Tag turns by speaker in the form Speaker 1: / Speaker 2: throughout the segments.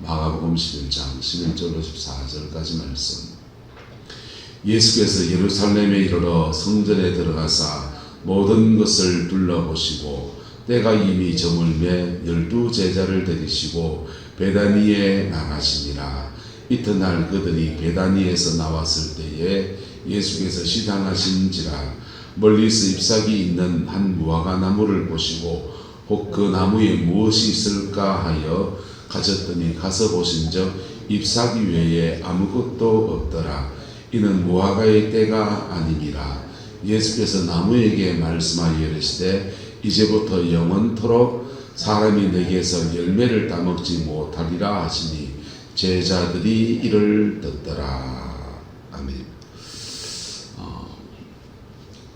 Speaker 1: 마가복음 11장 11절로 14절까지 말씀. 예수께서 예루살렘에 이르러 성전에 들어가사 모든 것을 둘러보시고 때가 이미 저물매 12제자를 데리시고 베다니에 나가시니라. 이튿날 그들이 베다니에서 나왔을 때에 예수께서 시장하신지라 멀리서 잎사귀 있는 한 무화과 나무를 보시고 혹 그 나무에 무엇이 있을까 하여 가셨더니 가서 보신즉 잎사귀 외에 아무것도 없더라. 이는 무화과의 때가 아니니라. 예수께서 나무에게 말씀하여 이르시되 이제부터 영원토록 사람이 내게서 열매를 따먹지 못하리라 하시니 제자들이 이를 듣더라. 아멘.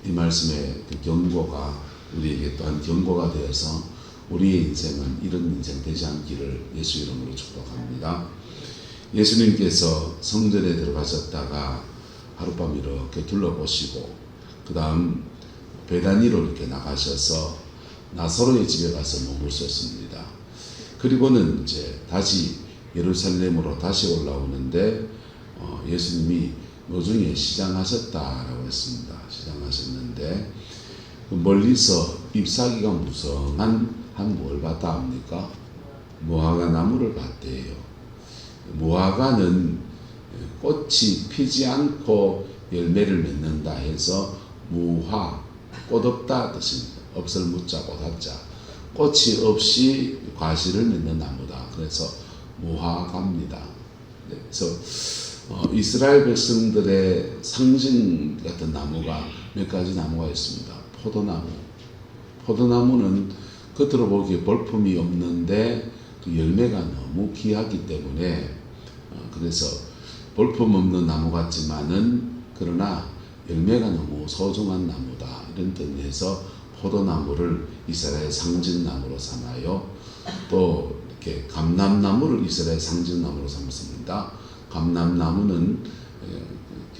Speaker 1: 이 말씀의 그 경고가 우리에게 또한 경고가 되어서 우리의 인생은 이런 인생 되지 않기를 예수 이름으로 축복합니다. 예수님께서 성전에 들어가셨다가 하룻밤 이렇게 둘러보시고 그 다음 베다니로 이렇게 나가셔서 나사로의 집에 가서 머무셨습니다. 그리고는 이제 다시 예루살렘으로 다시 올라오는데 예수님이 노중에 시장하셨다라고 했습니다. 시장하셨는데 멀리서 잎사귀가 무성한 한 뭘 봤다 합니까? 무화과 나무를 봤대요. 무화과는 꽃이 피지 않고 열매를 맺는다 해서 무화, 꽃 없다 뜻입니다. 없을 무자, 꽃 합자. 꽃이 없이 과실을 맺는 나무다. 그래서 무화과입니다. 그래서 이스라엘 백성들의 상징 같은 나무가 몇 가지 나무가 있습니다. 포도나무. 포도나무는 겉으로 보기에 볼품이 없는데 그 열매가 너무 귀하기 때문에 그래서 볼품 없는 나무 같지만은 그러나 열매가 너무 소중한 나무다. 이런 뜻에서 포도나무를 이스라엘 상징나무로 삼아요. 또 이렇게 감람나무를 이스라엘 상징나무로 삼습니다. 감람나무는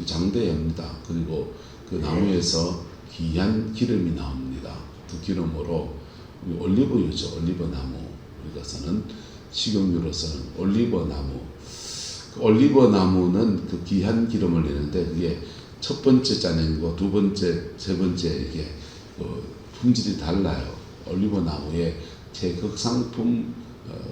Speaker 1: 장대합니다. 그리고 그 나무에서 귀한 기름이 나옵니다. 그 기름으로 올리브유죠. 올리브나무. 우리가서는 식용유로서는 올리브나무. 그 올리브나무는 그 귀한 기름을 내는데 그게 첫 번째 짜내고 두 번째, 세 번째 이게 품질이 달라요. 올리브나무의 최극상품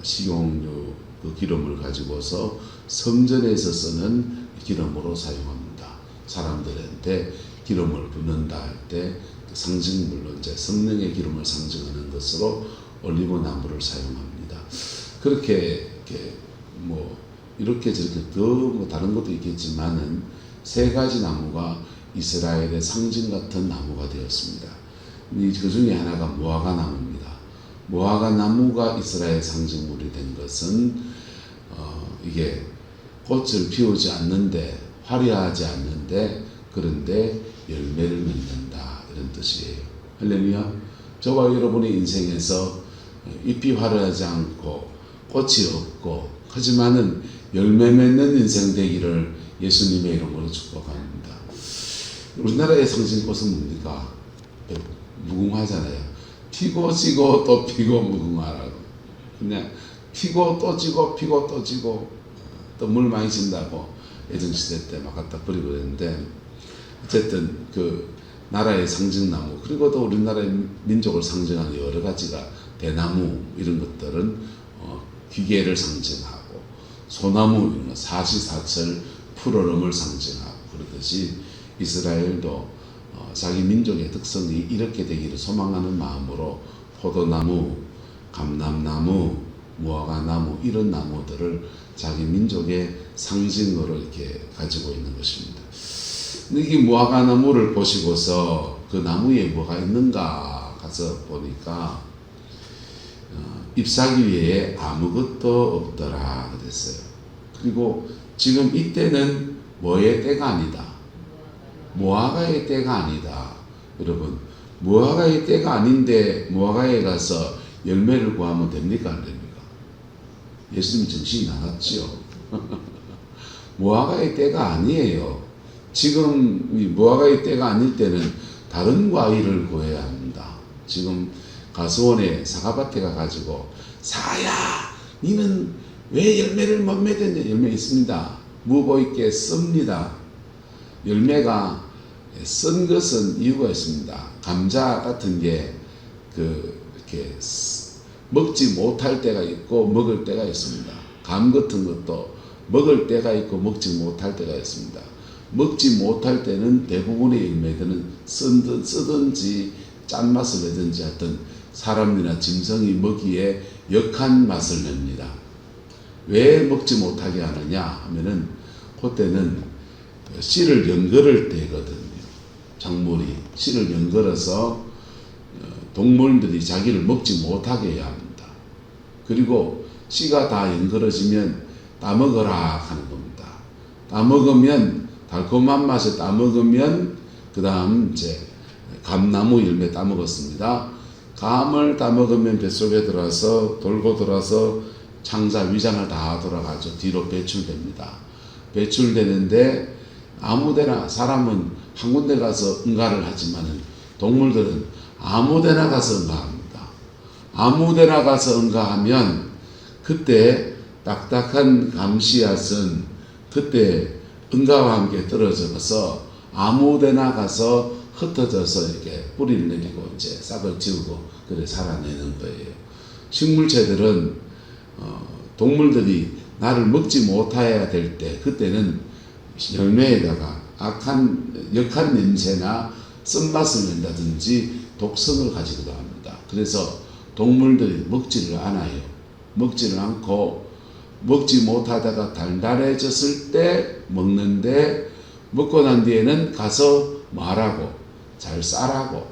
Speaker 1: 식용유 그 기름을 가지고서 성전에서 쓰는 기름으로 사용합니다. 사람들한테 기름을 붓는다 할 때 상징물로 이제 성령의 기름을 상징하는 것으로 올리브 나무를 사용합니다. 그렇게 이렇게 저렇게 더 다른 것도 있겠지만은 세 가지 나무가 이스라엘의 상징 같은 나무가 되었습니다. 그 중에 하나가 무화과 나무입니다. 무화과 나무가 이스라엘 상징물이 된 것은 이게 꽃을 피우지 않는데 화려하지 않는데 그런데 열매를 맺는다 이런 뜻이에요. 할렐루야. 저와 여러분의 인생에서 잎이 화려하지 않고 꽃이 없고 하지만은 열매 맺는 인생 되기를 예수님의 이름으로 축복합니다. 우리나라의 상징꽃은 뭡니까? 무궁화잖아요. 피고 지고 또 피고 무궁화라고. 그냥 피고 또 지고 피고 또 지고 또 물 많이 진다고 예전시대 때 막 갖다 버리고 그랬는데 어쨌든 그 나라의 상징나무 그리고 또 우리나라의 민족을 상징하는 여러 가지가 대나무 이런 것들은 기계를 상징하고 소나무 이런 거 사시사철 푸르름을 상징하고 그러듯이 이스라엘도 자기 민족의 특성이 이렇게 되기를 소망하는 마음으로 포도나무, 감람나무, 무화과나무 이런 나무들을 자기 민족의 상징으로 이렇게 가지고 있는 것입니다. 이 무화과나무를 보시고서 그 나무에 뭐가 있는가 가서 보니까 잎사귀 외에 아무것도 없더라 그랬어요. 그리고 지금 이때는 뭐의 때가 아니다. 무화과의 때가 아니다. 여러분 무화과의 때가 아닌데 무화과에 가서 열매를 구하면 됩니까? 안 됩니까? 예수님 정신이 나갔지요. 무화과의 때가 아니에요. 지금 이 무화과의 때가 아닐 때는 다른 과일을 구해야 합니다. 지금 가수원에 사과밭에 가가지고 사야 니는 왜 열매를 못 맺었냐? 열매 있습니다. 무보 있게 씁니다. 열매가 쓴 것은 이유가 있습니다. 감자 같은 게 이렇게 먹지 못할 때가 있고 먹을 때가 있습니다. 감 같은 것도 먹을 때가 있고 먹지 못할 때가 있습니다. 먹지 못할 때는 대부분의 열매들은 쓰든지 짠맛을 내든지 하여튼 사람이나 짐승이 먹기에 역한 맛을 냅니다. 왜 먹지 못하게 하느냐 하면은 그때는 씨를 연걸을 때거든요. 작물이 씨를 연걸어서 동물들이 자기를 먹지 못하게 해야 합니다. 그리고 씨가 다 연걸어지면 따먹어라 하는 겁니다. 따먹으면 달콤한 맛에 따먹으면 그 다음 이제 감나무 열매 따먹었습니다. 감을 따먹으면 뱃속에 들어와서 돌고 돌아서 창자 위장을 다 돌아가죠. 뒤로 배출됩니다. 배출되는데 아무데나 사람은 한 군데 가서 응가를 하지만 동물들은 아무데나 가서 응가합니다. 아무데나 가서 응가하면 그때 딱딱한 감씨앗은 그때 응가와 함께 떨어져서 아무데나 가서 흩어져서 이렇게 뿌리를 내리고 이제 싹을 지우고 그래 살아내는 거예요. 식물체들은 동물들이 나를 먹지 못해야 될 때 그때는 열매에다가 역한 냄새나 쓴맛을 낸다든지 독성을 가지기도 합니다. 그래서 동물들이 먹지를 않아요. 먹지를 않고 먹지 못하다가 달달해졌을 때 먹는데 먹고 난 뒤에는 가서 말하고 잘 싸라고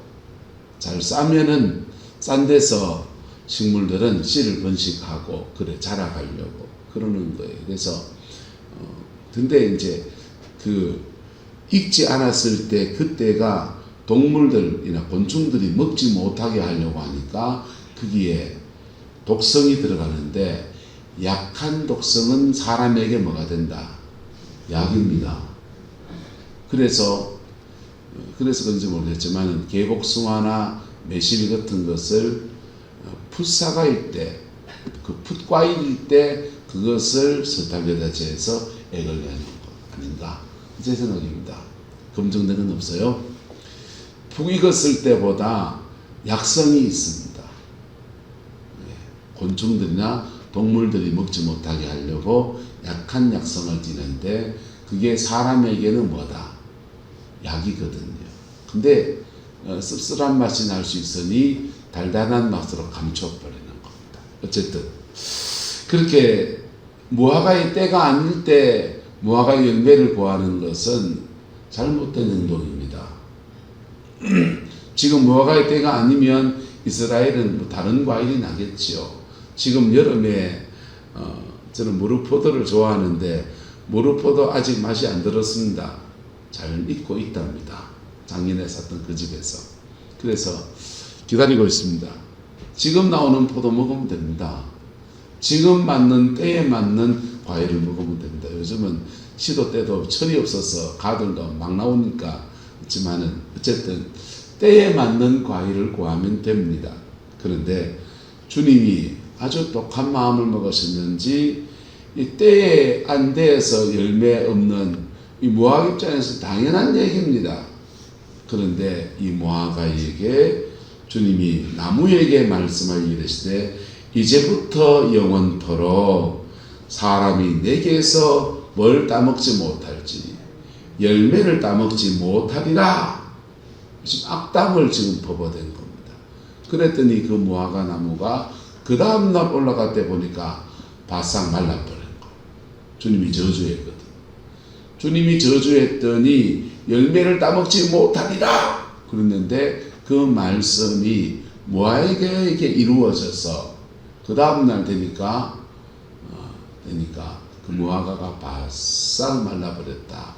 Speaker 1: 잘 싸면은 싼 데서 식물들은 씨를 번식하고 그래 자라가려고 그러는 거예요. 그래서 근데 이제 익지 않았을 때 그때가 동물들이나 곤충들이 먹지 못하게 하려고 하니까 거기에 독성이 들어가는데 약한 독성은 사람에게 뭐가 된다? 약입니다. 그래서 그런지 모르겠지만 개복숭아나 매실 같은 것을 풋사과일 때, 풋과일일 때 그것을 설탕에다 재서 액을 내는 것 아닌가? 제 생각입니다. 검증된 건 없어요. 푹 익었을 때보다 약성이 있습니다. 곤충들이나 동물들이 먹지 못하게 하려고 약한 약성을 띠는데 그게 사람에게는 뭐다? 약이거든요. 근데 씁쓸한 맛이 날 수 있으니 달달한 맛으로 감춰버리는 겁니다. 어쨌든 그렇게 무화과의 때가 아닐 때 무화과의 열매를 구하는 것은 잘못된 행동입니다. 지금 무화과의 때가 아니면 이스라엘은 뭐 다른 과일이 나겠지요. 지금 여름에 저는 무르포도를 좋아하는데 무르포도 아직 맛이 안 들었습니다. 잘 익고 있답니다. 작년에 샀던 그 집에서. 그래서 기다리고 있습니다. 지금 나오는 포도 먹으면 됩니다. 지금 맞는 때에 맞는 과일을 먹으면 됩니다. 요즘은 시도 때도 철이 없어서 가들도 막 나오니까 그렇지만은 어쨌든 때에 맞는 과일을 구하면 됩니다. 그런데 주님이 아주 독한 마음을 먹으셨는지 이 때에 안 돼서 열매 없는 이 무화과 입장에서 당연한 얘기입니다. 그런데 이 무화과에게 주님이 나무에게 말씀하여 이르시되 이제부터 영원토록 사람이 내게서 뭘 따먹지 못할지 열매를 따먹지 못하리라. 지금 악담을 지금 퍼부어댄 겁니다. 그랬더니 그 무화과 나무가 그 다음날 올라갈 때 보니까 바싹 말라버린 거예요. 주님이 저주했거든. 주님이 저주했더니 열매를 따먹지 못하리라 그랬는데 그 말씀이 무화과에게 이루어져서 그 다음날 되니까 그 무화과가 바싹 말라버렸다.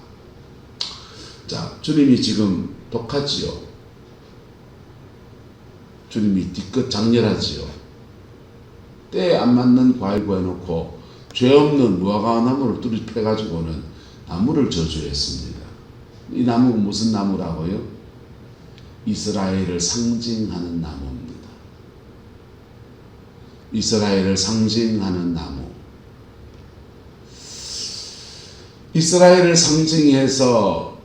Speaker 1: 자, 주님이 지금 독하지요. 주님이 뒤끝 장렬하지요. 때에 안 맞는 과일 구해놓고 죄 없는 무화과 나무를 뚜렷 패가지고는 나무를 저주했습니다. 이 나무가 무슨 나무라고요? 이스라엘을 상징하는 나무입니다. 이스라엘을 상징하는 나무. 이스라엘을 상징해서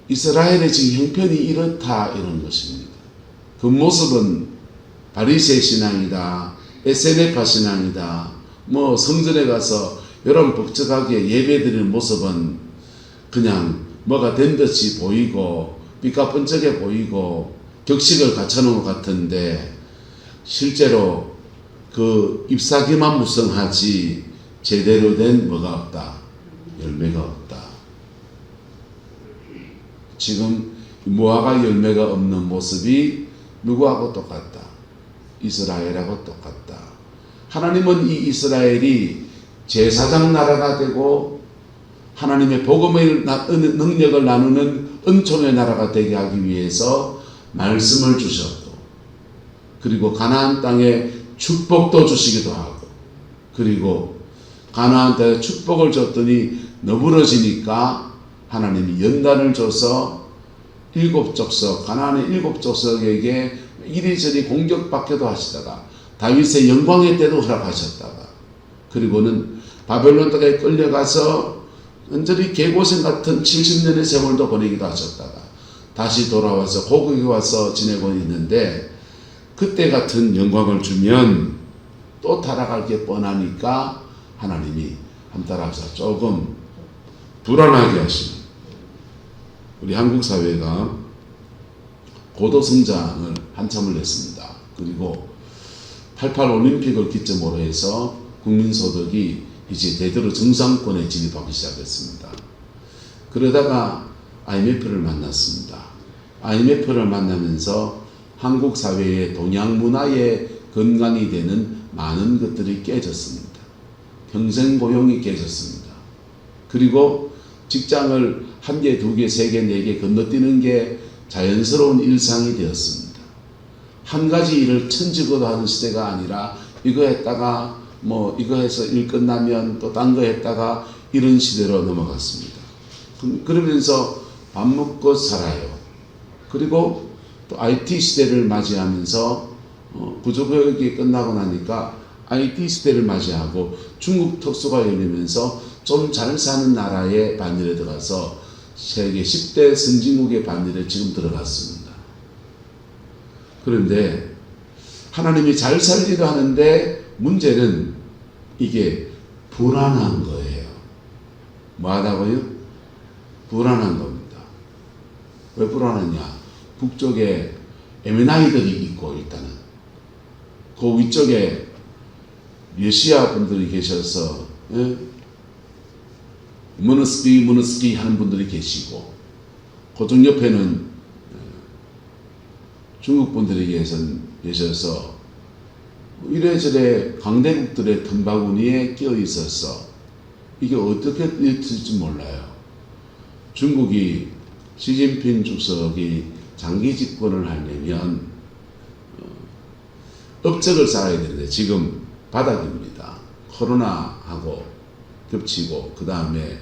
Speaker 1: 이스라엘의 지금 형편이 이렇다 이런 것입니다. 그 모습은 바리새 신앙이다, SNF파 신앙이다, 뭐 성전에 가서 여러분 복잡하게 예배드리는 모습은 그냥 뭐가 된 듯이 보이고 삐까뻔쩍해 보이고 격식을 갖춰놓은 것 같은데 실제로 그 잎사귀만 무성하지 제대로 된 뭐가 없다, 열매가 없다. 지금 무화과 열매가 없는 모습이 누구하고 똑같다? 이스라엘하고 똑같다. 하나님은 이 이스라엘이 제사장 나라가 되고 하나님의 복음의 능력을 나누는 은총의 나라가 되게 하기 위해서 말씀을 주셨고, 그리고 가나안 땅에 축복도 주시기도 하고, 그리고 가나안 땅에 축복을 줬더니 너부러지니까 하나님이 연단을 줘서 일곱 족속, 가나안의 일곱 족속에게 이리저리 공격받기도 하시다가 다윗의 영광의 때도 허락하셨다가, 그리고는 바벨론 땅에 끌려가서 완전히 개고생 같은 70년의 세월도 보내기도 하셨다가 다시 돌아와서 고국에 와서 지내고 있는데, 그때 같은 영광을 주면 또 타락할 게 뻔하니까 하나님이 한따라서 조금 불안하게 하시는, 우리 한국 사회가 고도 성장을 한참을 했습니다. 그리고 88 올림픽을 기점으로 해서 국민소득이 이제 대대로 정상권에 진입하기 시작했습니다. 그러다가 IMF를 만났습니다. IMF를 만나면서 한국 사회의 동양 문화의 근간이 되는 많은 것들이 깨졌습니다. 평생 고용이 깨졌습니다. 그리고 직장을 한 개, 두 개, 세 개, 네 개 건너뛰는 게 자연스러운 일상이 되었습니다. 한 가지 일을 천지거도하는 시대가 아니라 이거 했다가 뭐 이거 해서 일 끝나면 또 딴 거 했다가 이런 시대로 넘어갔습니다. 그러면서 밥 먹고 살아요. 그리고 또 IT 시대를 맞이하면서 구조교육이 끝나고 나니까 IT 시대를 맞이하고 중국 특수가 열리면서 좀 잘 사는 나라의 반열에 들어가서 세계 10대 선진국의 반열에 지금 들어갔습니다. 그런데 하나님이 잘 살기도 하는데 문제는 이게 불안한 거예요. 뭐하다고요? 불안한 겁니다. 왜 불안하냐? 북쪽에 에메나이들이 있고, 일단은 그 위쪽에 러시아 분들이 계셔서 무너스키 하는 분들이 계시고, 그쪽 옆에는 중국 분들이 계셔서 이래저래 강대국들의 틈바구니에 끼어 있어서 이게 어떻게 될지 몰라요. 중국이 시진핑 주석이 장기 집권을 하려면 업적을 쌓아야 되는데 지금 바닥입니다. 코로나하고 겹치고 그 다음에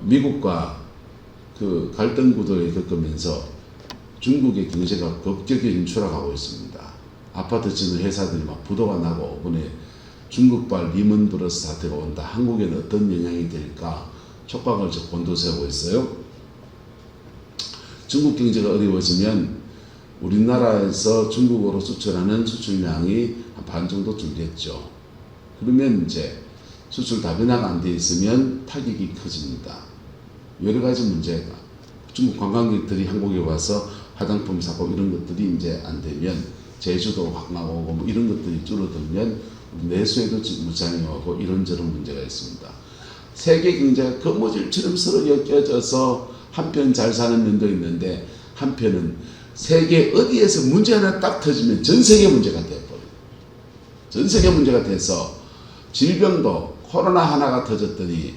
Speaker 1: 미국과 그 갈등 구도를 겪으면서 중국의 경제가 급격히 추락하고 있습니다. 아파트 짓는 회사들이 막 부도가 나고, 이번에 중국발 리먼 브러스 사태가 온다. 한국에는 어떤 영향이 될까 촉각을 곤두세우고 있어요. 중국 경제가 어려워지면 우리나라에서 중국으로 수출하는 수출량이 한 반 정도 줄겠죠. 그러면 이제 수출 다변화가 안 돼 있으면 타격이 커집니다. 여러 가지 문제가, 중국 관광객들이 한국에 와서 화장품 사고 이런 것들이 이제 안 되면, 제주도 관광 오고 뭐 이런 것들이 줄어들면 내수에도 무장이 오고 이런저런 문제가 있습니다. 세계 경제가 거무줄처럼 서로 엮여져서 한편 잘 사는 면도 있는데 한편은 세계 어디에서 문제 하나 딱 터지면 전 세계 문제가 돼버려요. 전 세계 문제가 돼서 질병도 코로나 하나가 터졌더니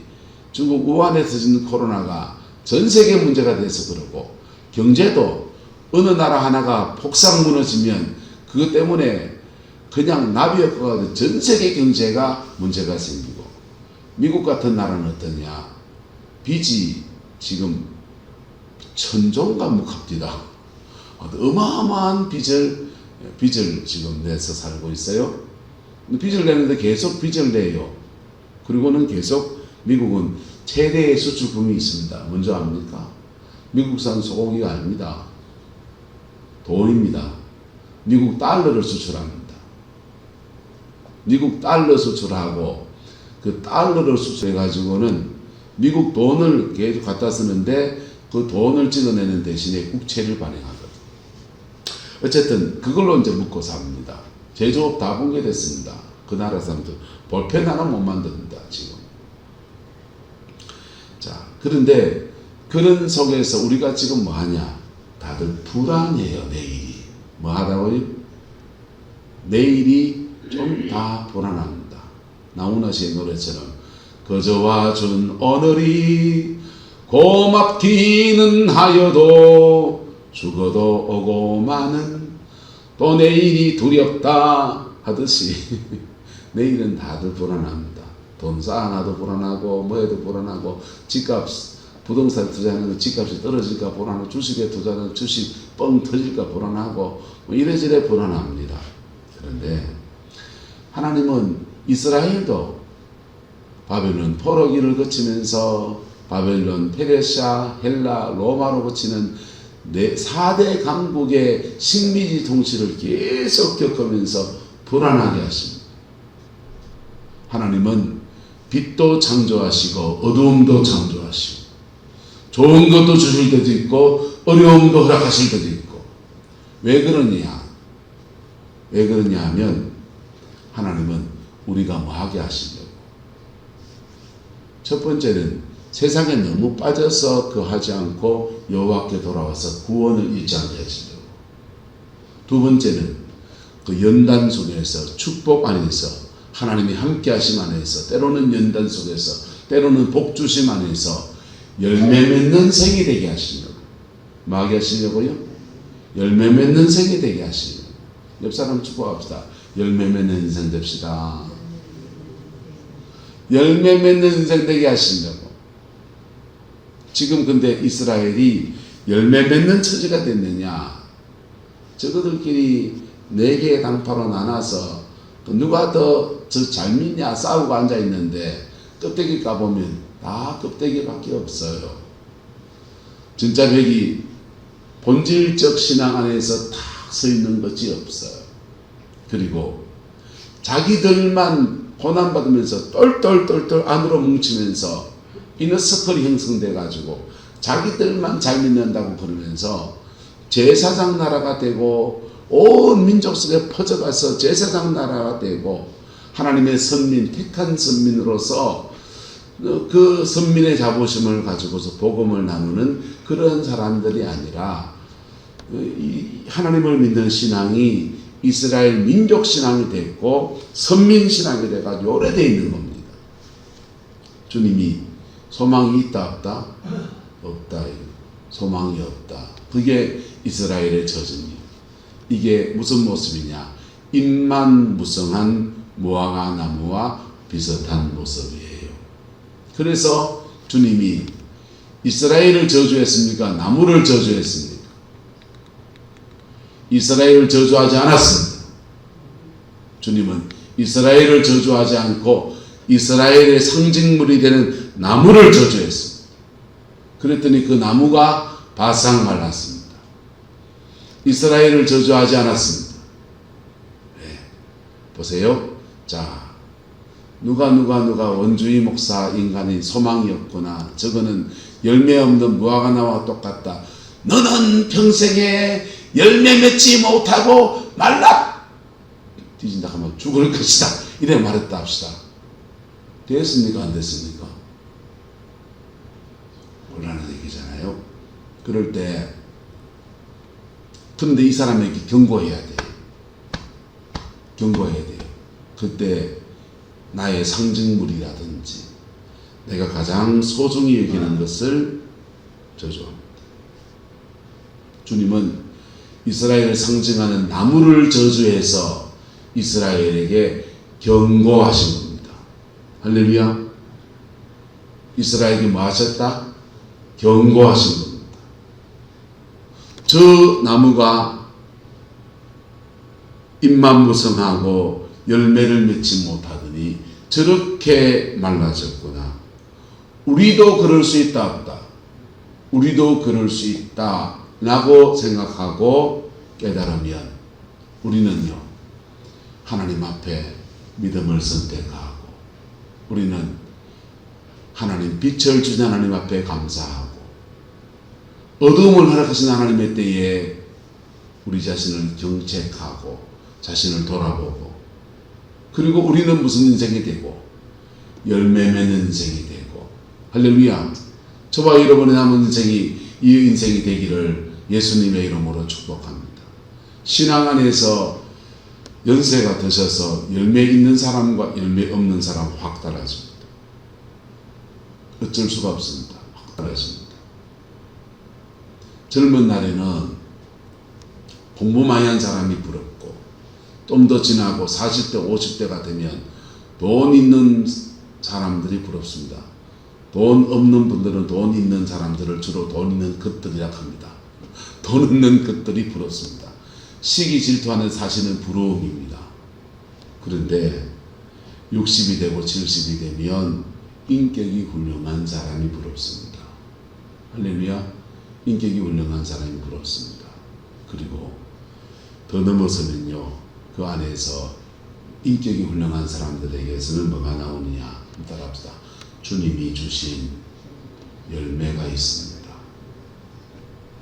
Speaker 1: 중국 우한에 터진 코로나가 전 세계 문제가 돼서 그러고, 경제도 어느 나라 하나가 폭삭 무너지면 그것 때문에 그냥 나비효과가 전 세계 경제가 문제가 생기고, 미국 같은 나라는 어떠냐? 빚이 지금 천정가묵합니다. 어마어마한 빚을 지금 내서 살고 있어요. 빚을 내는데 계속 빚을 내요. 그리고는 계속 미국은 최대의 수출품이 있습니다. 뭔지 압니까? 미국산 소고기가 아닙니다. 돈입니다. 미국 달러를 수출합니다. 미국 달러 수출하고 그 달러를 수출해가지고는 미국 돈을 계속 갖다 쓰는데 그 돈을 찍어내는 대신에 국채를 발행하거든요. 어쨌든 그걸로 이제 먹고 삽니다. 제조업 다 붕괴됐습니다. 그 나라 사람들 볼펜 하나 못 만듭니다. 지금. 자, 그런데 그런 속에서 우리가 지금 뭐 하냐? 다들 불안해요. 내일이. 뭐 하다고요? 내일이 좀 다 불안합니다. 나훈아 씨의 노래처럼 그저와 준 오늘이 고맙기는 하여도 죽어도 오고 마는 또 내일이 두렵다 하듯이 내일은 다들 불안합니다. 돈 쌓아놔도 불안하고 뭐해도 불안하고 집값 부동산 투자하는 집값이 떨어질까 불안하고 주식에 투자하는 주식 뻥 터질까 불안하고 뭐 이래저래 불안합니다. 그런데 하나님은 이스라엘도 바벨론 포로기를 거치면서 바벨론, 페르시아, 헬라, 로마로 거치는 4대 강국의 식민지 통치를 계속 겪으면서 불안하게 하십니다. 하나님은 빛도 창조하시고 어두움도 창조하시고 좋은 것도 주실 때도 있고 어려움도 허락하실 때도 있고 왜 그러냐? 왜 그러냐 하면 하나님은 우리가 뭐 하게 하시려고. 첫 번째는 세상에 너무 빠져서 거하지 않고 여호와께 돌아와서 구원을 잊지 않게 하시려고. 두 번째는 그 연단 속에서 축복 안에서 하나님이 함께 하심 안에서 때로는 연단 속에서 때로는 복주심 안에서 열매 맺는 생이 되게 하시려고. 뭐 하게 하시려고요? 열매 맺는 생이 되게 하시려고. 옆 사람 축복합시다. 열매 맺는 인생 됩시다. 열매 맺는 인생 되게 하시려고. 지금 근데 이스라엘이 열매 맺는 처지가 됐느냐? 저거들끼리 4개의 당파로 나눠서 누가 더 잘 믿냐 싸우고 앉아 있는데 껍데기 까보면 다 껍데기밖에 없어요. 진짜 백이 본질적 신앙 안에서 딱 서 있는 것이 없어요. 그리고 자기들만 고난받으면서 똘똘똘똘 안으로 뭉치면서 이너서클이 형성돼 가지고 자기들만 잘 믿는다고 그러면서 제사장 나라가 되고 온 민족 속에 퍼져가서 제사장 나라가 되고 하나님의 선민, 택한 선민으로서 그 선민의 자부심을 가지고서 복음을 나누는 그런 사람들이 아니라 하나님을 믿는 신앙이 이스라엘 민족 신앙이 됐고 선민 신앙이 돼가지고 오래되어 있는 겁니다. 주님이 소망이 있다 없다? 없다. 소망이 없다. 그게 이스라엘의 처지입니다. 이게 무슨 모습이냐? 잎만무성한 무화과 나무와 비슷한 모습이에요. 그래서 주님이 이스라엘을 저주했습니까? 나무를 저주했습니까? 이스라엘을 저주하지 않았습니다. 주님은 이스라엘을 저주하지 않고 이스라엘의 상징물이 되는 나무를 저주했습니다. 그랬더니 그 나무가 바싹 말랐습니다. 이스라엘을 저주하지 않았습니다. 네. 보세요. 자, 누가 원주의 목사 인간이 소망이 없구나. 저거는 열매 없는 무화과나무와 똑같다. 너는 평생에 열매 맺지 못하고 말라 뒤진다 하면 죽을 것이다. 이래 말했다 합시다. 됐습니까? 안 됐습니까? 곤란한 얘기잖아요. 그럴 때 그런데 이 사람에게 경고해야 돼요. 경고해야 돼요. 그때 나의 상징물이라든지 내가 가장 소중히 여기는 것을 저주합니다. 주님은 이스라엘을 상징하는 나무를 저주해서 이스라엘에게 경고하신 겁니다. 할렐루야. 이스라엘에게 뭐 하셨다? 경고하신 겁니다. 저 나무가 잎만 무성하고 열매를 맺지 못하더니 저렇게 말라졌구나. 우리도 그럴 수 있다 없다. 우리도 그럴 수 있다 라고 생각하고 깨달으면 우리는요 하나님 앞에 믿음을 선택하고 우리는 하나님 빛을 주신 하나님 앞에 감사하고 어두움을 허락하신 하나님의 때에 우리 자신을 정책하고 자신을 돌아보고 그리고 우리는 무슨 인생이 되고 열매 맺는 인생이 되고 할렐루야 저와 여러분의 남은 인생이 이 인생이 되기를 예수님의 이름으로 축복합니다. 신앙 안에서 연세가 드셔서 열매 있는 사람과 열매 없는 사람 확 달라집니다. 어쩔 수가 없습니다. 확 달라집니다. 젊은 날에는 공부 많이 한 사람이 부럽고 좀 더 지나고 40대 50대가 되면 돈 있는 사람들이 부럽습니다. 돈 없는 분들은 돈 있는 사람들을 주로 돈 있는 것들이라 합니다. 돈 없는 것들이 부럽습니다. 시기 질투하는 사실은 부러움입니다. 그런데 60이 되고 70이 되면 인격이 훌륭한 사람이 부럽습니다. 할렐루야. 인격이 훌륭한 사람이 부럽습니다. 그리고 더 넘어서면요. 그 안에서 인격이 훌륭한 사람들에게서는 뭐가 나오느냐. 따라합시다. 주님이 주신 열매가 있습니다.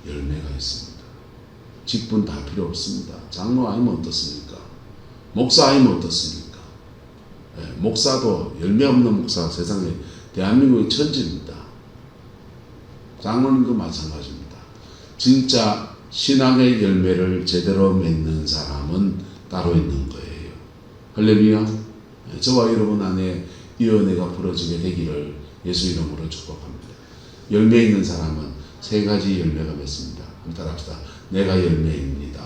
Speaker 1: 열매가 있습니다. 직분 다 필요 없습니다. 장로 아니면 어떻습니까? 목사 아니면 어떻습니까? 네, 목사도 열매 없는 목사 세상에 대한민국의 천지입니다. 장로님도 마찬가지입니다. 진짜 신앙의 열매를 제대로 맺는 사람은 따로 있는 거예요. 할렐루야. 저와 여러분 안에 이 은혜가 부러지게 되기를 예수 이름으로 축복합니다. 열매 있는 사람은 세 가지 열매가 맺습니다. 한번 따라합시다. 내가 열매입니다.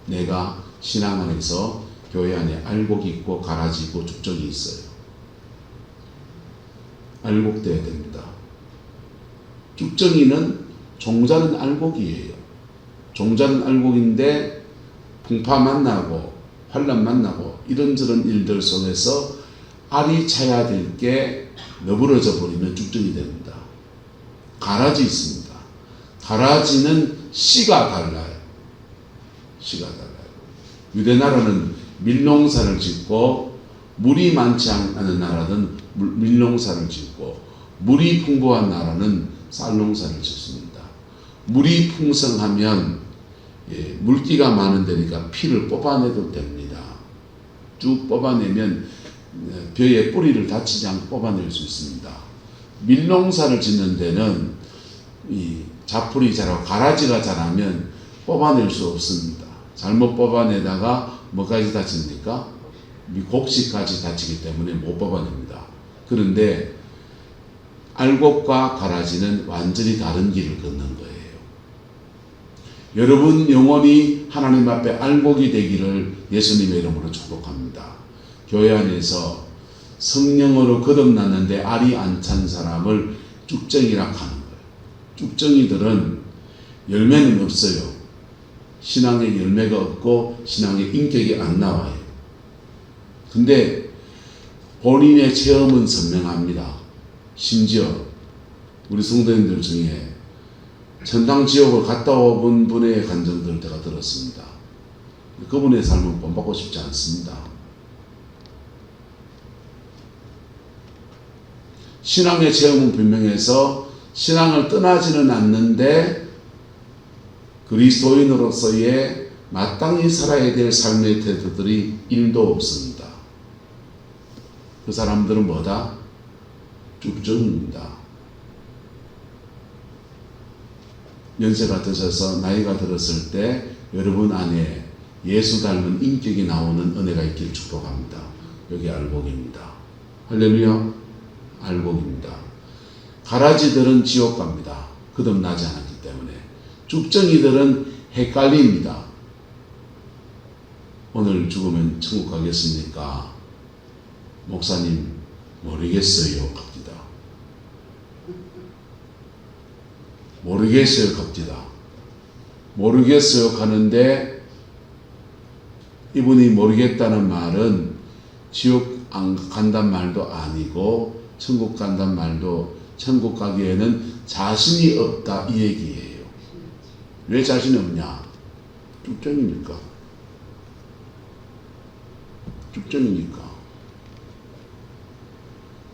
Speaker 1: 내가 신앙 안에서 교회 안에 알곡이 있고 가라지 있고 축적이 있어요. 알곡돼야 됩니다. 쭉정이는 종자는 알곡이에요. 종자는 알곡인데 풍파 만나고 환란 만나고 이런저런 일들 속에서 알이 차야 될 게 너부러져 버리면 쭉정이 됩니다. 가라지 있습니다. 가라지는 씨가 달라요. 씨가 달라요. 유대 나라는 밀농사를 짓고 물이 많지 않은 나라는 밀농사를 짓고 물이 풍부한 나라는 쌀농사를 짓습니다. 물이 풍성하면 물기가 많은 데니까 피를 뽑아내도 됩니다. 쭉 뽑아내면 벼의 뿌리를 다치지 않고 뽑아낼 수 있습니다. 밀농사를 짓는 데는 이 자풀이 자라고 가라지가 자라면 뽑아낼 수 없습니다. 잘못 뽑아내다가 뭐까지 다칩니까? 곡식까지 다치기 때문에 못 뽑아냅니다. 그런데 알곡과 가라지는 완전히 다른 길을 걷는 거예요. 여러분 영혼이 하나님 앞에 알곡이 되기를 예수님의 이름으로 축복합니다. 교회 안에서 성령으로 거듭났는데 알이 안 찬 사람을 쭉정이라 하는 거예요. 쭉정이들은 열매는 없어요. 신앙의 열매가 없고 신앙의 인격이 안 나와요. 근데 본인의 체험은 선명합니다. 심지어 우리 성도님들 중에 천당 지옥을 갔다 온 분의 간증들을 제가 들었습니다. 그분의 삶은 본받고 싶지 않습니다. 신앙의 체험은 분명해서 신앙을 떠나지는 않는데 그리스도인으로서의 마땅히 살아야 될 삶의 태도들이 1도 없습니다. 그 사람들은 뭐다? 쭉정입니다. 연세가 드셔서 나이가 들었을 때 여러분 안에 예수 닮은 인격이 나오는 은혜가 있길 축복합니다. 여기 알곡입니다. 할렐루야. 알곡입니다. 가라지들은 지옥 갑니다. 거듭나지 않았기 때문에. 쭉정이들은 헷갈립니다. 오늘 죽으면 천국 가겠습니까? 목사님 모르겠어요 갑니다. 모르겠어요 갑니다. 모르겠어요 가는데 이분이 모르겠다는 말은 지옥 안 간단 말도 아니고 천국 간단 말도 천국 가기에는 자신이 없다 이 얘기예요. 왜 자신이 없냐? 쭉정이니까. 쭉정이니까.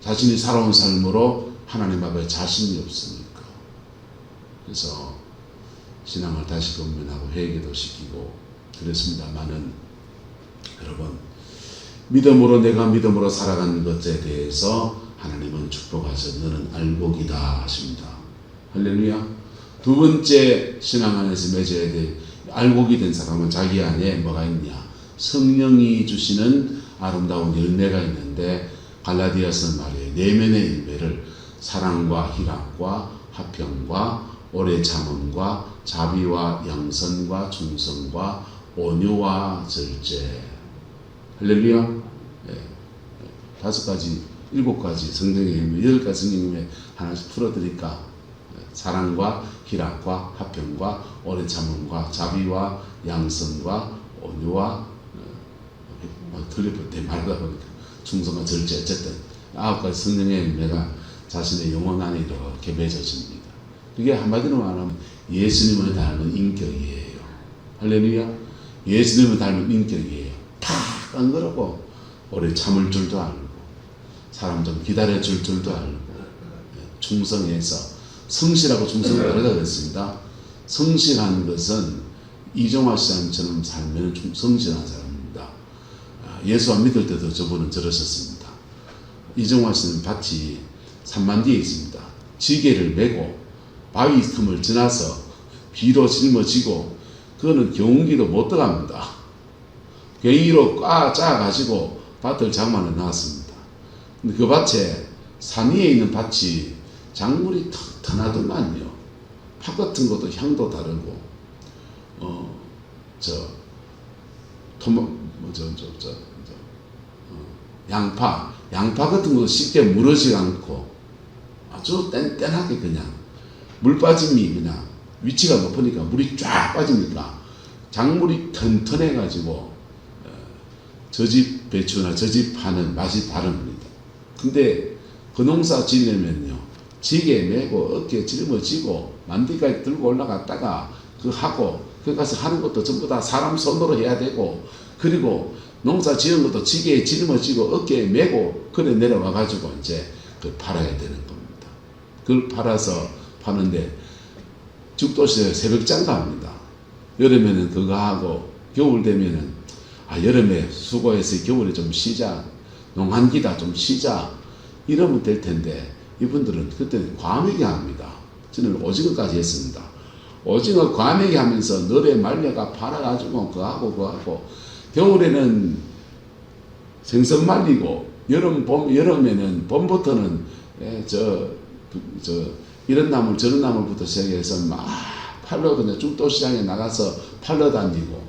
Speaker 1: 자신이 살아온 삶으로 하나님 앞에 자신이 없으니까. 그래서 신앙을 다시 검문하고 회개도 시키고 그랬습니다만은 여러분 믿음으로 내가 믿음으로 살아가는 것에 대해서 하나님은 축복하셔 너는 알곡이다 하십니다. 할렐루야. 두 번째 신앙 안에서 맺어야 될 알곡이 된 사람은 자기 안에 뭐가 있냐? 성령이 주시는 아름다운 열매가 있는데 갈라디아서 말이에요. 내면의 열매를 사랑과 희락과 화평과 오래 참음과 자비와 양선과 충성과 온유와 절제. 할렐루야. 네. 5가지, 7가지 성경의 열매, 8가지 성경의 열매 하나씩 풀어드릴까? 사랑과 희락과 화평과 오래 참음과 자비와 양선과 온유와 틀릴 때 말하다 보니까 충성과 절제 어쨌든 9가지 성령의 열매가 자신의 영혼 안에 이렇게 맺어집니다. 그게 한마디로 말하면 예수님을 닮은 인격이에요. 할렐루야. 예수님을 닮은 인격이에요. 다 깡그러고 오래 참을 줄도 알고 사람 좀 기다려줄 줄도 알고 충성해서 성실하고 충성을 다르다 그랬습니다. 성실한 것은 이종화 시장처럼 살면 성실한 사람입니다. 예수 안 믿을 때도 저분은 저러셨습니다. 이종화 씨는 밭이 산만디에 있습니다. 지게를 메고 바위 틈을 지나서 비로 짊어지고 그거는 경운기도 못 들어갑니다. 괭이로 꽉 짜가지고 밭을 장만해 놨습니다. 근데 그 밭에 산 위에 있는 밭이 작물이 튼튼하더만요. 팥 같은 것도 향도 다르고, 양파 같은 것도 쉽게 무너지지 않고 아주 뗀뗀하게 그냥 물 빠짐이 그냥 위치가 높으니까 물이 쫙 빠지니까 작물이 튼튼해가지고 저 집 배추나 저 집 파는 맛이 다릅니다. 근데 그 농사 지으려면요 지게 메고 어깨에 짊어지고 만디까지 들고 올라갔다가 그 하고 그 가서 하는 것도 전부 다 사람 손으로 해야 되고 그리고 농사 지은 것도 지게에 짊어지고 어깨에 메고 그래 내려와 가지고 이제 그 팔아야 되는 겁니다. 그걸 팔아서 파는데 죽도시에 새벽장 갑니다. 여름에는 그거 하고 겨울 되면은 여름에 수고해서 겨울에 좀 쉬자 농한기다 좀 쉬자 이러면 될 텐데 이분들은 그때는 과메기 합니다. 저는 오징어까지 했습니다. 오징어 과메기 하면서 너래 말려가 팔아가지고 그거 하고 겨울에는 생선 말리고 여름에는 봄부터는 이런 나물 저런 나물부터 시작해서 막 팔러 그냥 죽도시장에 나가서 팔러 다니고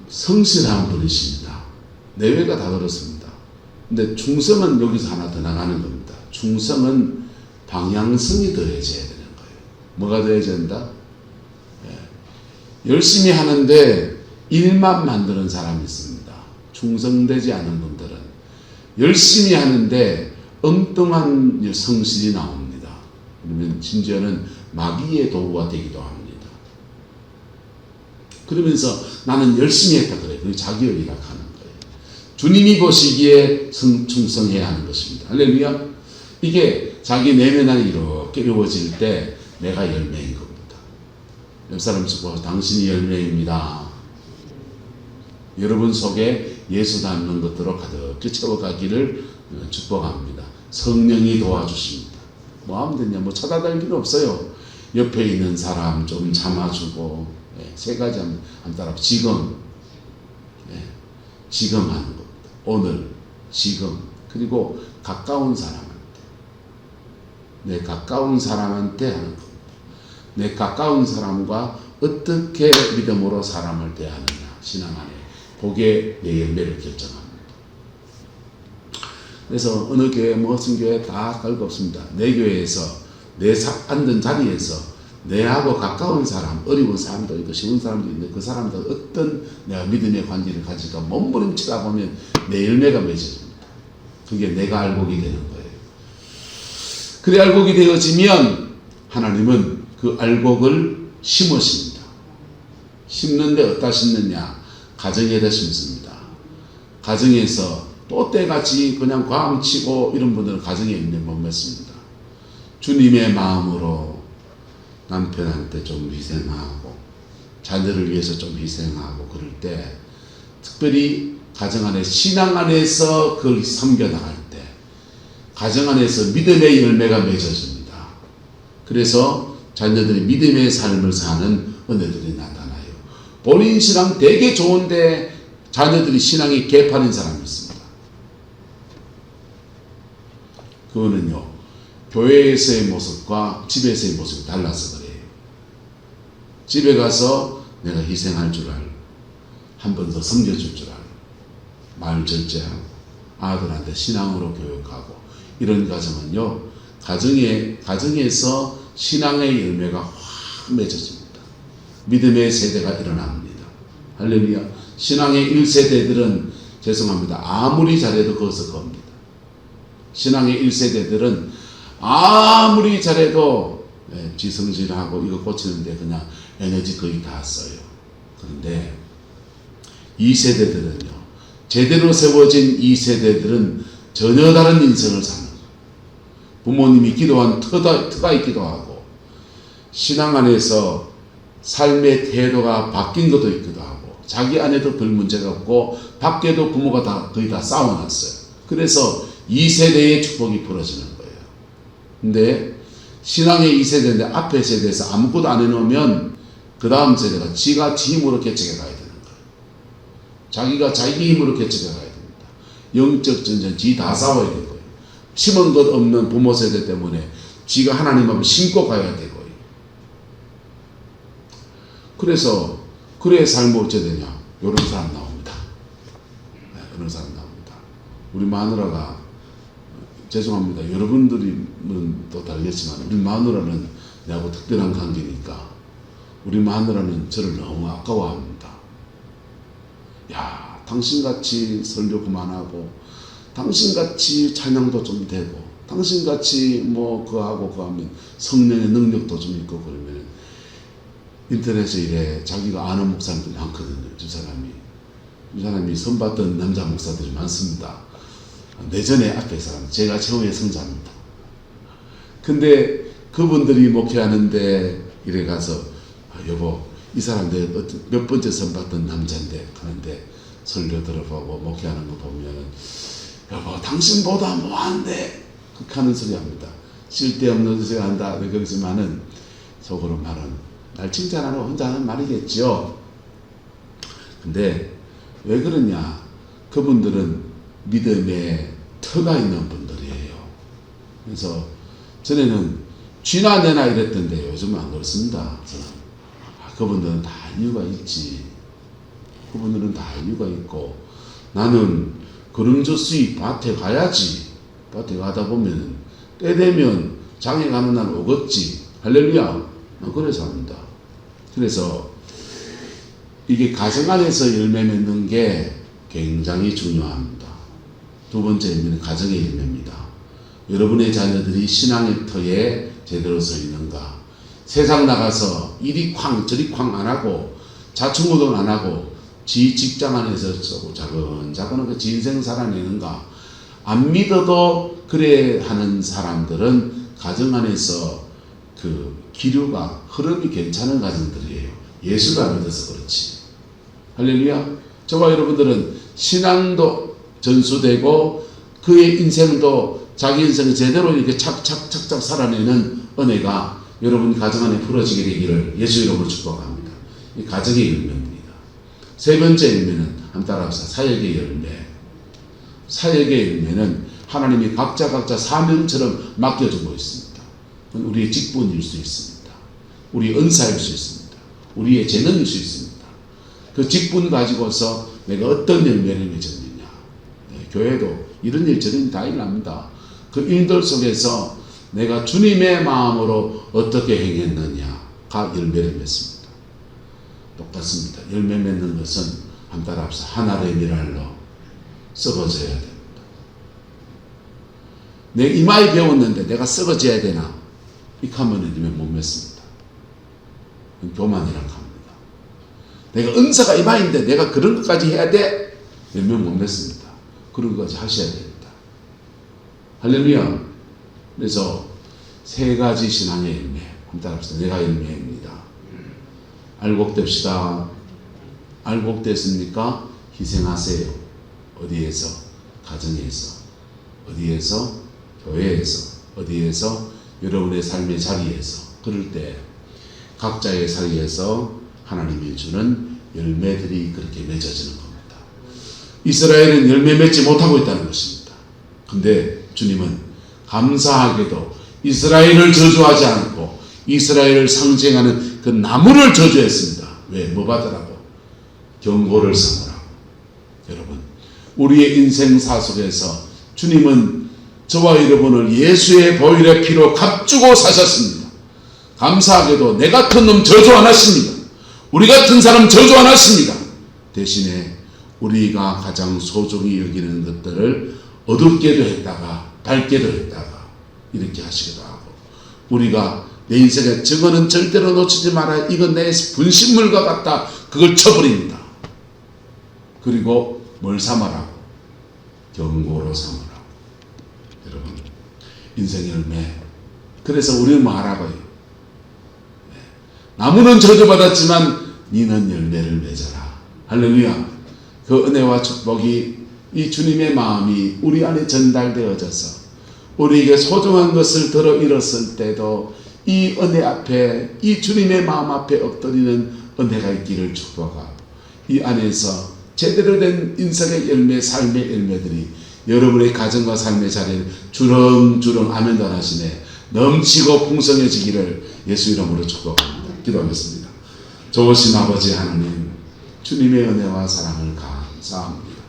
Speaker 1: 성실한 분이십니다. 내외가 다 그렇습니다. 근데 충성은 여기서 하나 더 나가는 겁니다. 충성은 방향성이 더해져야 되는 거예요. 뭐가 더해져야 된다? 열심히 하는데 일만 만드는 사람이 있습니다. 충성되지 않은 분들은 열심히 하는데 엉뚱한 성실이 나옵니다. 그러면 심지어는 마귀의 도구가 되기도 합니다. 그러면서 나는 열심히 했다 그래요. 그게 자기를 일학하는 거예요. 주님이 보시기에 충성해야 하는 것입니다. 할렐루야. 이게 자기 내면 안에 이렇게 이루어질 때 내가 열매인 겁니다. 옆 사람 보고 당신이 열매입니다. 여러분 속에 예수 닮는 것들로 가득히 채워가기를 축복합니다. 성령이 도와주십니다. 뭐 하면 되냐? 뭐 찾아다닐 필요 없어요. 옆에 있는 사람 좀 참아주고, 3가지 한번 따라. 지금 하는 겁니다. 오늘, 지금, 그리고 가까운 사람한테. 내 가까운 사람한테 하는 겁니다. 내 가까운 사람과 어떻게 믿음으로 사람을 대하느냐, 신앙 안에. 그게 내 열매를 결정합니다. 그래서 어느 교회, 무슨 교회 다 깔고 없습니다. 내 교회에서, 내 앉은 자리에서 내하고 가까운 사람, 어려운 사람도 있고 쉬운 사람도 있는데 그 사람들 어떤 내가 믿음의 관계를 가질까 몸부림치다 보면 내 열매가 맺어집니다. 그게 내가 알곡이 되는 거예요. 그래 알곡이 되어지면 하나님은 그 알곡을 심으십니다. 심는데 어디다 심느냐? 가정에다 심습니다. 가정에서 또 때같이 그냥 광치고 이런 분들은 가정에 있는 못 맺습니다. 주님의 마음으로 남편한테 좀 희생하고 자녀를 위해서 좀 희생하고 그럴 때 특별히 가정 안에 신앙 안에서 그걸 섬겨나갈 때 가정 안에서 믿음의 열매가 맺어집니다. 그래서 자녀들이 믿음의 삶을 사는 은혜들이 나타나요. 본인 신앙 되게 좋은데 자녀들이 신앙이 개판인 사람이 있습니다. 그거는요, 교회에서의 모습과 집에서의 모습이 달라서 그래요. 집에 가서 내가 희생할 줄 알고 한 번 더 섬겨줄 줄 알고 마을 절제하고 아들한테 신앙으로 교육하고 이런 가정은요, 가정에서 신앙의 열매가 확 맺어집니다. 믿음의 세대가 일어납니다. 할렐루야. 신앙의 1세대들은 죄송합니다. 아무리 잘해도 거기서 겁니다. 신앙의 1세대들은 아무리 잘해도 지성질하고 이거 고치는데 그냥 에너지 거의 다 써요. 그런데 2세대들은요, 제대로 세워진 2세대들은 전혀 다른 인생을 사는 거예요. 부모님이 기도한 터가 있기도 하고 신앙 안에서 삶의 태도가 바뀐 것도 있기도 하고 자기 안에도 별 문제가 없고 밖에도 부모가 다 거의 다 싸워놨어요. 그래서 2세대의 축복이 벌어지는 거예요. 근데 신앙의 2세대인데 앞에 세대에서 아무것도 안 해놓으면 그 다음 세대가 지가 지 힘으로 개척해 가야 되는 거예요. 자기가 자기 힘으로 개척해 가야 됩니다. 영적 전쟁 지 다 싸워야 되고요. 심은 것 없는 부모 세대 때문에 지가 하나님 앞을 심고 가야 되고요. 그래서 그래 삶이 어째 되냐? 이런 사람 나옵니다. 이런 사람 나옵니다. 우리 마누라가 죄송합니다. 여러분들은 또 다르겠지만 우리 마누라는 내하고 특별한 관계니까 우리 마누라는 저를 너무 아까워합니다. 야, 당신같이 설교 그만하고 당신같이 찬양도 좀 되고 당신같이 뭐 그거 하고 그거 하면 성령의 능력도 좀 있고 그러면 인터넷에 이래 자기가 아는 목사님들이 많거든요. 이 사람이 선봤던 남자 목사들이 많습니다. 내전의 앞에 사람, 제가 최후의 성자입니다. 근데 그분들이 목회하는데 이래 가서 여보, 이 사람 내 몇 번째 선봤던 남자인데 하는데 설교 들어보고 목회하는 거 보면 여보, 당신보다 뭐한데 그렇게 하는 소리 합니다. 쓸데없는 소리 한다 그러지만은 속으로 말은 날 칭찬하는 혼자 하는 말이겠죠. 근데 왜 그러냐? 그분들은 믿음의 터가 있는 분들이에요. 그래서 전에는 쥐나 내나 이랬던데 요즘은 안 그렇습니다. 저는. 그분들은 다 이유가 있지. 그분들은 다 이유가 있고 나는 그름저수이 밭에 가야지. 밭에 가다 보면 때 되면 장에 가는 날 오겠지. 할렐루야. 그래서 합니다. 그래서 이게 가정 안에서 열매 맺는 게 굉장히 중요합니다. 두 번째 의미는 가정의 열매입니다. 여러분의 자녀들이 신앙의 터에 제대로 서 있는가? 세상 나가서 이리 쾅 저리 쾅 안 하고 자충우동 안 하고 지 직장 안에서 자근자근하게 지 인생 살아내는가? 안 믿어도 그래 하는 사람들은 가정 안에서 그 기류가 흐름이 괜찮은 가정들이에요. 예수를 안 믿어서 그렇지. 할렐루야. 저와 여러분들은 신앙도 전수되고 그의 인생도 자기 인생을 제대로 이렇게 착착착착 살아내는 은혜가 여러분 가정 안에 풀어지게 되기를 예수 이름으로 축복합니다. 이 가정의 열매입니다. 세 번째 열매는 한번 따라합시다. 사역의 열매. 사역의 열매는 하나님이 각자 사명처럼 맡겨주고 있습니다. 우리의 직분일 수 있습니다. 우리의 은사일 수 있습니다. 우리의 재능일 수 있습니다. 그 직분 가지고서 내가 어떤 열매를 맺었느냐. 교회도 이런 일 저런 일 다 일납니다. 그 일들 속에서 내가 주님의 마음으로 어떻게 행했느냐가 열매를 맺습니다. 똑같습니다. 열매 맺는 것은 한번 따라합시다. 하늘의 미랄로 썩어져야 됩니다. 내 이마에 배웠는데 내가 썩어져야 되나? 이렇게 하면 열매 못 맺습니다. 교만이라고 합니다. 내가 은사가 이마인데 내가 그런 것까지 해야 돼? 열매 못 맺습니다. 그런 것까지 하셔야 됩니다. 할렐루야. 그래서 세 가지 신앙의 열매. 한번 따라합시다. 내가 열매입니다. 알곡됩시다. 알곡됐습니까? 희생하세요. 어디에서? 가정에서. 어디에서? 교회에서. 어디에서? 여러분의 삶의 자리에서. 그럴 때 각자의 자리에서 하나님이 주는 열매들이 그렇게 맺어지는 겁니다. 이스라엘은 열매 맺지 못하고 있다는 것입니다. 근데 주님은 감사하게도 이스라엘을 저주하지 않고 이스라엘을 상징하는 그 나무를 저주했습니다. 왜? 뭐 받으라고? 경고를 삼으라고. 여러분, 우리의 인생사 속에서 주님은 저와 여러분을 예수의 보혈의 피로 값주고 사셨습니다. 감사하게도 내 같은 놈 저주 안 하십니다. 우리 같은 사람 저주 안 하십니다. 대신에 우리가 가장 소중히 여기는 것들을 어둡게도 했다가 밝게도 했다가 이렇게 하시기도 하고, 우리가 내 인생에 저거는 절대로 놓치지 마라, 이건 내 분신물과 같다, 그걸 쳐버립니다. 그리고 뭘 삼아라고? 경고로 삼으라고. 여러분, 인생의 열매. 그래서 우리는 말하고요, 나무는 저주받았지만 니는 열매를 맺어라. 할렐루야. 그 은혜와 축복이, 이 주님의 마음이 우리 안에 전달되어져서 우리에게 소중한 것을 들어 잃었을 때도 이 은혜 앞에, 이 주님의 마음 앞에 엎드리는 은혜가 있기를 축복하고, 이 안에서 제대로 된 인생의 열매, 삶의 열매들이 여러분의 가정과 삶의 자리에 주렁주렁 아멘도 안 하시네 넘치고 풍성해지기를 예수 이름으로 축복합니다. 기도하겠습니다. 좋으신 아버지 하나님, 주님의 은혜와 사랑을 감사합니다.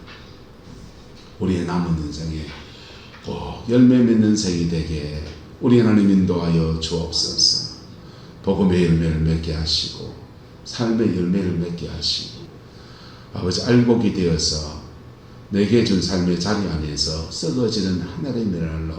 Speaker 1: 우리의 남은 인생에 꼭 열매 맺는 생이 되게 우리 하나님 인도하여 주옵소서. 복음의 열매를 맺게 하시고 삶의 열매를 맺게 하시고, 아버지 알곡이 되어서 내게 준 삶의 자리 안에서 썩어지는 하늘의 미랄로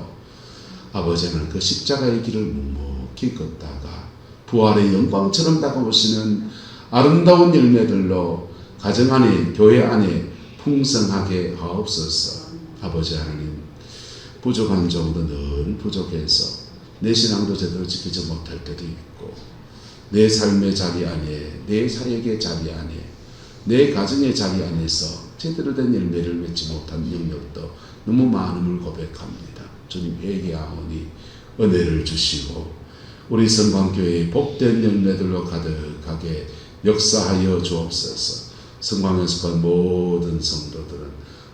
Speaker 1: 아버지는 그 십자가의 길을 묵묵히 걷다가 부활의 영광처럼 다가오시는 아름다운 열매들로 가정 안에, 교회 안에 풍성하게 하옵소서. 아버지 하나님, 부족한 정도 늘 부족해서 내 신앙도 제대로 지키지 못할 때도 있고, 내 삶의 자리 안에, 내 사역의 자리 안에, 내 가정의 자리 안에서 제대로 된 열매를 맺지 못한 영역도 너무 많음을 고백합니다. 주님 회개하오니 은혜를 주시고 우리 성광교회의 복된 열매들로 가득하게 역사하여 주옵소서. 성광에 속한 모든 성도들은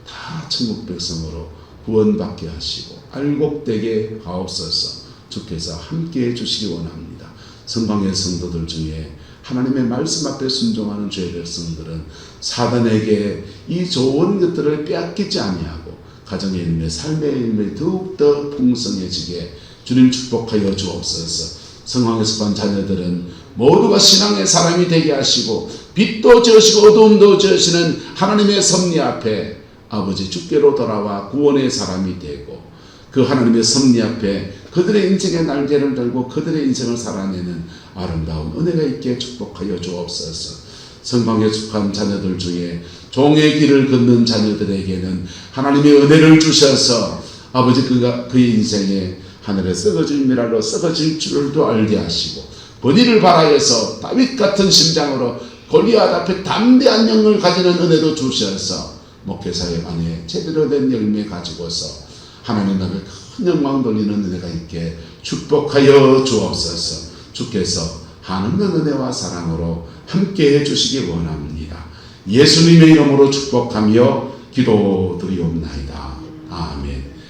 Speaker 1: 다 천국 백성으로 구원받게 하시고 알곡되게 하옵소서. 주께서 함께해 주시기 원합니다. 성광의 성도들 중에 하나님의 말씀 앞에 순종하는 주의 백성들은 사단에게 이 좋은 것들을 빼앗기지 아니하고 가정의 열매, 삶의 열매 더욱더 풍성해지게 주님 축복하여 주옵소서. 성황에 속한 자녀들은 모두가 신앙의 사람이 되게 하시고 빛도 지으시고 어두움도 지으시는 하나님의 섭리 앞에 아버지 주께로 돌아와 구원의 사람이 되고, 그 하나님의 섭리 앞에 그들의 인생의 날개를 들고 그들의 인생을 살아내는 아름다운 은혜가 있게 축복하여 주옵소서. 성방에 속한 자녀들 중에 종의 길을 걷는 자녀들에게는 하나님의 은혜를 주셔서 아버지 그의 인생에 하늘에 썩어질 미랄로 썩어질 줄도 알게 하시고, 번일을 바라여서 다윗 같은 심장으로 골리앗 앞에 담대한 영을 가지는 은혜도 주셔서 목회사역 안에 제대로 된 열매 가지고서 하나님 앞에 큰 영광 돌리는 은혜가 있게 축복하여 주옵소서. 주께서 하나님의 은혜와 사랑으로 함께해 주시기 원합니다. 예수님의 이름으로 축복하며 기도드리옵나이다.